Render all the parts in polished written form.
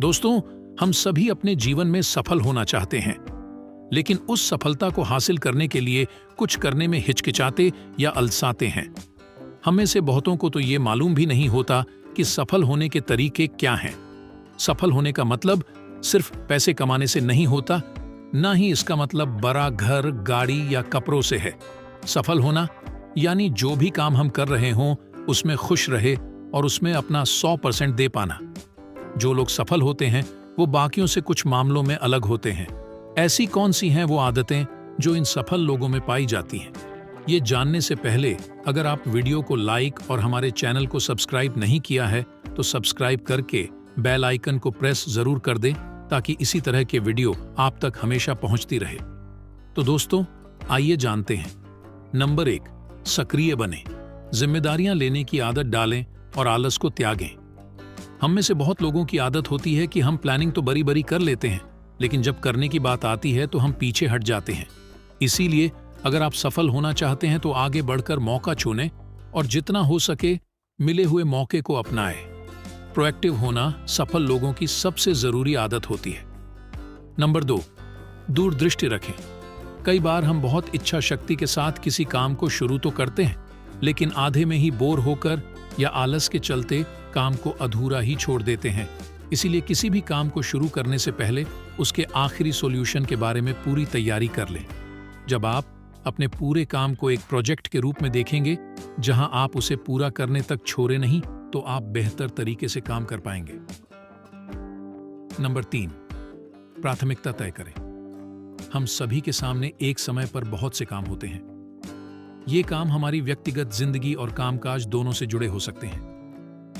दोस्तों, हम सभी अपने जीवन में सफल होना चाहते हैं, लेकिन उस सफलता को हासिल करने के लिए कुछ करने में हिचकिचाते या अलसाते हैं। हम में से बहुतों को तो ये मालूम भी नहीं होता कि सफल होने के तरीके क्या हैं। सफल होने का मतलब सिर्फ पैसे कमाने से नहीं होता, ना ही इसका मतलब बड़ा घर, गाड़ी या कपड़ों से है। सफल होना यानी जो भी काम हम कर रहे हों उसमें खुश रहे और उसमें अपना 100% दे पाना। जो लोग सफल होते हैं वो बाकियों से कुछ मामलों में अलग होते हैं। ऐसी कौन सी हैं वो आदतें जो इन सफल लोगों में पाई जाती हैं? ये जानने से पहले अगर आप वीडियो को लाइक और हमारे चैनल को सब्सक्राइब नहीं किया है तो सब्सक्राइब करके बेल आइकन को प्रेस जरूर कर दें, ताकि इसी तरह के वीडियो आप तक हमेशा पहुंचती रहे। तो दोस्तों, आइए जानते हैं। नंबर 1, सक्रिय बने। जिम्मेदारियां लेने की आदत डालें और आलस को त्यागें। हम में से बहुत लोगों की आदत होती है कि हम प्लानिंग तो बड़ी बड़ी कर लेते हैं, लेकिन जब करने की बात आती है तो हम पीछे हट जाते हैं। इसीलिए अगर आप सफल होना चाहते हैं तो आगे बढ़कर मौका चुनें और जितना हो सके मिले हुए मौके को अपनाएं। प्रोएक्टिव होना सफल लोगों की सबसे जरूरी आदत होती है। नंबर 2, दूरदृष्टि रखें। कई बार हम बहुत इच्छा शक्ति के साथ किसी काम को शुरू तो करते हैं, लेकिन आधे में ही बोर होकर या आलस के चलते काम को अधूरा ही छोड़ देते हैं। इसीलिए किसी भी काम को शुरू करने से पहले उसके आखिरी सॉल्यूशन के बारे में पूरी तैयारी कर लें। जब आप अपने पूरे काम को एक प्रोजेक्ट के रूप में देखेंगे, जहां आप उसे पूरा करने तक छोड़े नहीं, तो आप बेहतर तरीके से काम कर पाएंगे। नंबर 3, प्राथमिकता तय करें। हम सभी के सामने एक समय पर बहुत से काम होते हैं। ये काम हमारी व्यक्तिगत जिंदगी और कामकाज दोनों से जुड़े हो सकते हैं,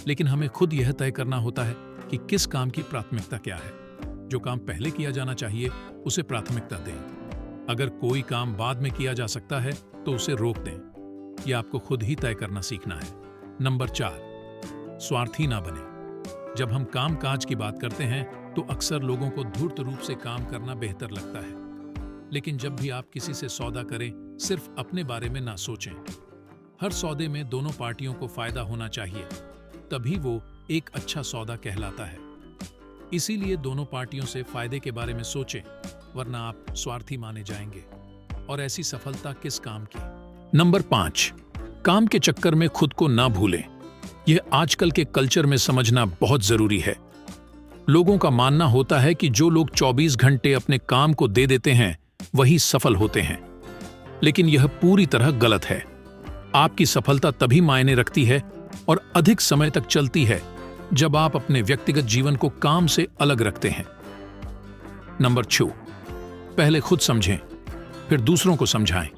लेकिन हमें खुद यह तय करना होता है कि किस काम की प्राथमिकता क्या है। जो काम पहले किया जाना चाहिए उसे प्राथमिकता दें। अगर कोई काम बाद में किया जा सकता है तो उसे रोक दें। यह आपको खुद ही तय करना सीखना है। नंबर 4, स्वार्थी ना बने। जब हम काम काज की बात करते हैं तो अक्सर लोगों को धूर्त रूप से काम करना बेहतर लगता है, लेकिन जब भी आप किसी से सौदा करें, सिर्फ अपने बारे में ना सोचें। हर सौदे में दोनों पार्टियों को फायदा होना चाहिए, तभी वो एक अच्छा सौदा कहलाता है। इसीलिए दोनों पार्टियों से फायदे के बारे में सोचें, वरना आप स्वार्थी माने जाएंगे। और ऐसी सफलता किस काम की? नंबर 5, काम के चक्कर में खुद को ना भूलें। यह आजकल के कल्चर में समझना बहुत जरूरी है। लोगों का मानना होता है कि जो लोग 24 घंटे अपने काम को दे देते हैं वही सफल होते हैं, लेकिन यह पूरी तरह गलत है। आपकी सफलता तभी मायने रखती है और अधिक समय तक चलती है जब आप अपने व्यक्तिगत जीवन को काम से अलग रखते हैं। नंबर 6, पहले खुद समझें, फिर दूसरों को समझाएं।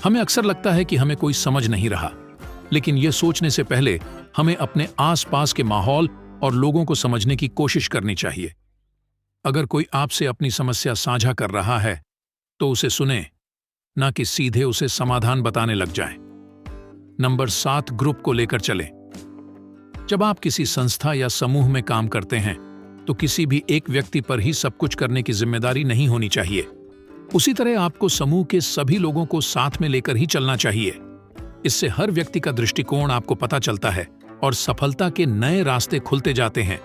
हमें अक्सर लगता है कि हमें कोई समझ नहीं रहा, लेकिन यह सोचने से पहले हमें अपने आसपास के माहौल और लोगों को समझने की कोशिश करनी चाहिए। अगर कोई आपसे अपनी समस्या साझा कर रहा है तो उसे सुनें, ना कि सीधे उसे समाधान बताने लग जाएं। नंबर 7, ग्रुप को लेकर चलें। जब आप किसी संस्था या समूह में काम करते हैं तो किसी भी एक व्यक्ति पर ही सब कुछ करने की जिम्मेदारी नहीं होनी चाहिए। उसी तरह आपको समूह के सभी लोगों को साथ में लेकर ही चलना चाहिए। इससे हर व्यक्ति का दृष्टिकोण आपको पता चलता है और सफलता के नए रास्ते खुलते जाते हैं।